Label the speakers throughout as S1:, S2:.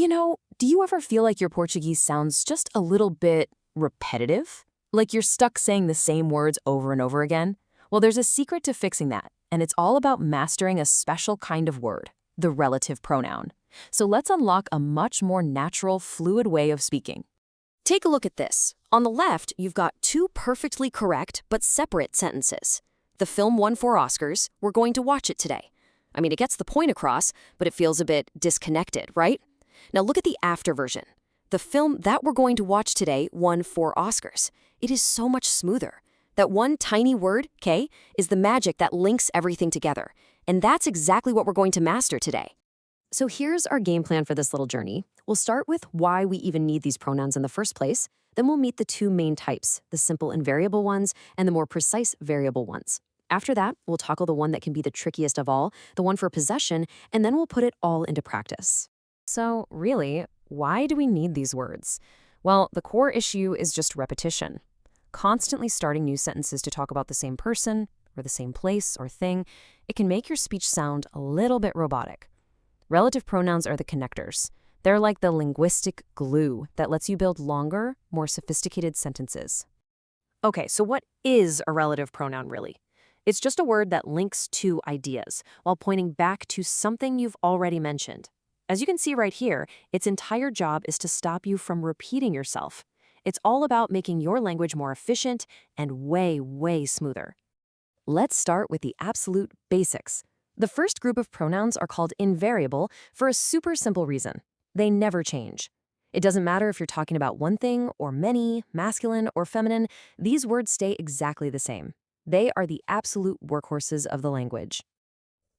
S1: Do you ever feel like your Portuguese sounds just a little bit repetitive? Like you're stuck saying the same words over and over again? Well, there's a secret to fixing that, and it's all about mastering a special kind of word, the relative pronoun. So let's unlock a much more natural, fluid way of speaking.
S2: Take a look at this. On the left, you've got two perfectly correct but separate sentences. The film won 4 Oscars. We're going to watch it today. I mean, it gets the point across, but it feels a bit disconnected, right? Now look at the after version. The film that we're going to watch today won 4 Oscars. It is so much smoother. That one tiny word, K, is the magic that links everything together. And that's exactly what we're going to master today. So here's our game plan for this little journey. We'll start with why we even need these pronouns in the first place. Then we'll meet the two main types, the simple and variable ones and the more precise variable ones. After that, we'll tackle the one that can be the trickiest of all, the one for possession, and then we'll put it all into practice. So really, why do we need these words? Well, the core issue is just repetition. Constantly starting new sentences to talk about the same person or the same place or thing, it can make your speech sound a little bit robotic. Relative pronouns are the connectors. They're like the linguistic glue that lets you build longer, more sophisticated sentences. Okay, so what is a relative pronoun really? It's just a word that links two ideas while pointing back to something you've already mentioned. As you can see right here, its entire job is to stop you from repeating yourself. It's all about making your language more efficient and way, way smoother. Let's start with the absolute basics. The first group of pronouns are called invariable for a super simple reason. They never change. It doesn't matter if you're talking about one thing or many, masculine or feminine, these words stay exactly the same. They are the absolute workhorses of the language.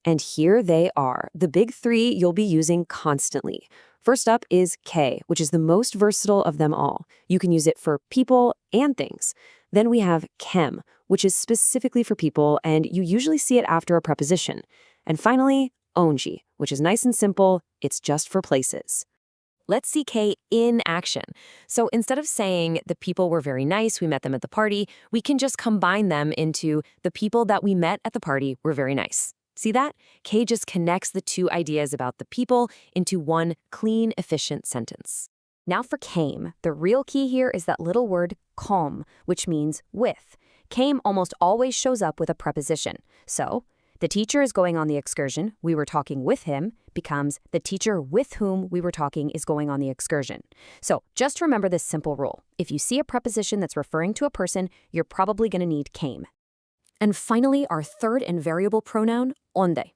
S2: And here they are, the big three you'll be using constantly. First up is K, which is the most versatile of them all. You can use it for people and things. Then we have kem, which is specifically for people, and you usually see it after a preposition. And finally, onji, which is nice and simple, it's just for places. Let's see K in action. So instead of saying the people were very nice, we met them at the party, we can just combine them into the people that we met at the party were very nice. See that? K just connects the two ideas about the people into one clean, efficient sentence. Now for came. The real key here is that little word com, which means with. Came almost always shows up with a preposition. So, the teacher is going on the excursion, we were talking with him, becomes the teacher with whom we were talking is going on the excursion. So, just remember this simple rule. If you see a preposition that's referring to a person, you're probably going to need came. And finally, our third invariable pronoun, onde.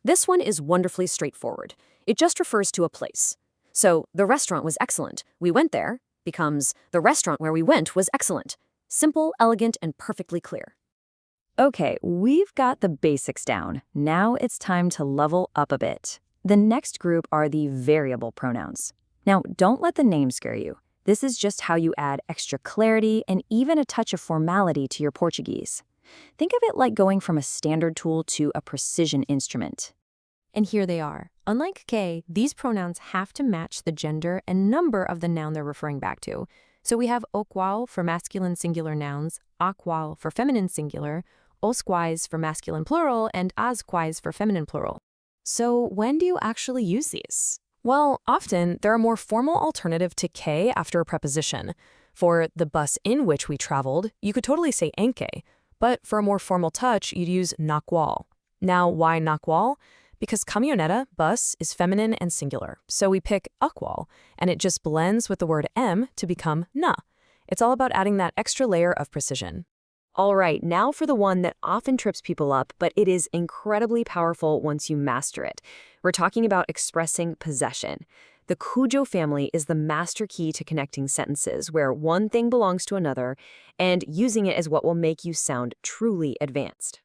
S2: This one is wonderfully straightforward. It just refers to a place. So, the restaurant was excellent. We went there becomes the restaurant where we went was excellent. Simple, elegant, and perfectly clear. Okay, we've got the basics down. Now it's time to level up a bit. The next group are the variable pronouns. Now, don't let the name scare you. This is just how you add extra clarity and even a touch of formality to your Portuguese. Think of it like going from a standard tool to a precision instrument. And here they are. Unlike K, these pronouns have to match the gender and number of the noun they're referring back to. So we have o qual for masculine singular nouns, a qual for feminine singular, os quais for masculine plural, and as quais for feminine plural. So when do you actually use these? Well, often they're a more formal alternative to K after a preposition. For the bus in which we traveled, you could totally say en que, but for a more formal touch, you'd use na qual. Now, why na qual? Because camioneta, bus, is feminine and singular, so we pick a qual, and it just blends with the word m to become na. It's all about adding that extra layer of precision. All right, now for the one that often trips people up, but it is incredibly powerful once you master it. We're talking about expressing possession. The cujo family is the master key to connecting sentences where one thing belongs to another, and using it is what will make you sound truly advanced.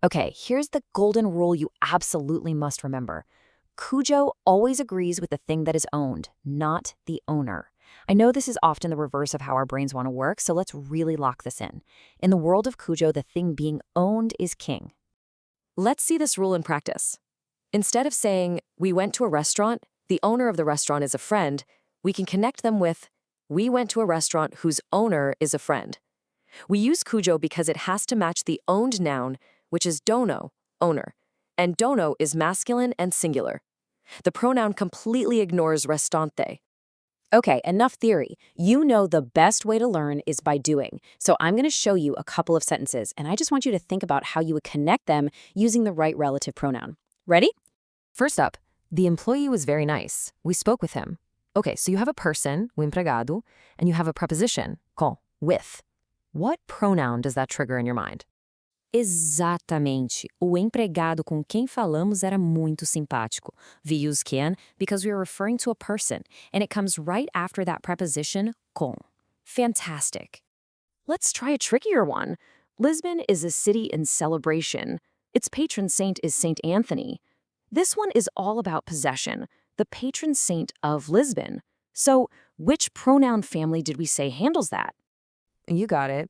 S2: Okay, here's the golden rule you absolutely must remember. Cujo always agrees with the thing that is owned, not the owner. I know this is often the reverse of how our brains want to work, so let's really lock this in. In the world of Cujo, the thing being owned is king. Let's see this rule in practice. Instead of saying, we went to a restaurant, the owner of the restaurant is a friend, we can connect them with, we went to a restaurant whose owner is a friend. We use Cujo because it has to match the owned noun, which is dono, owner, and dono is masculine and singular. The pronoun completely ignores restante. Okay, enough theory. You know the best way to learn is by doing. So I'm going to show you a couple of sentences, and I just want you to think about how you would connect them using the right relative pronoun. Ready? First up, the employee was very nice. We spoke with him. Okay, so you have a person, o empregado, and you have a preposition, com, with. What pronoun does that trigger in your mind? Exatamente. O empregado com quem falamos era muito simpático. We use can because we are referring to a person, and it comes right after that preposition, com. Fantastic. Let's try a trickier one. Lisbon is a city in celebration. Its patron saint is Saint Anthony. This one is all about possession, the patron saint of Lisbon. So, which pronoun family did we say handles that? You got it.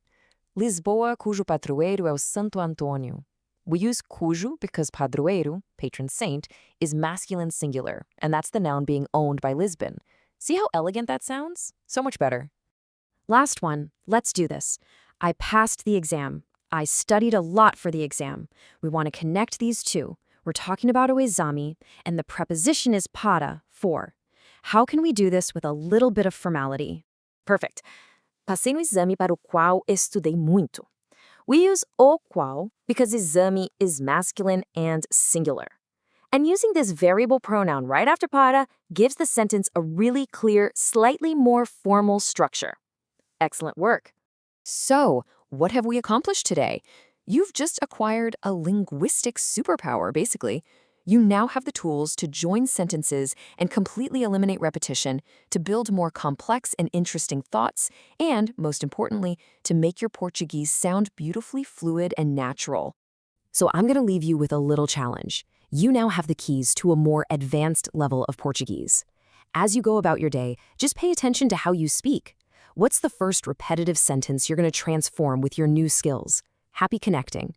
S2: Lisboa, cujo padroeiro é o Santo Antônio. We use cujo because padroeiro, patron saint, is masculine singular, and that's the noun being owned by Lisbon. See how elegant that sounds? So much better. Last one. Let's do this. I passed the exam. I studied a lot for the exam. We want to connect these two. We're talking about o exame, and the preposition is para, for. How can we do this with a little bit of formality? Perfect. Passei no exame para o qual estudei muito. We use o qual because exame is masculine and singular. And using this variable pronoun right after para gives the sentence a really clear, slightly more formal structure. Excellent work. So, what have we accomplished today? You've just acquired a linguistic superpower, basically. You now have the tools to join sentences and completely eliminate repetition, to build more complex and interesting thoughts, and, most importantly, to make your Portuguese sound beautifully fluid and natural. So I'm going to leave you with a little challenge. You now have the keys to a more advanced level of Portuguese. As you go about your day, just pay attention to how you speak. What's the first repetitive sentence you're going to transform with your new skills? Happy connecting.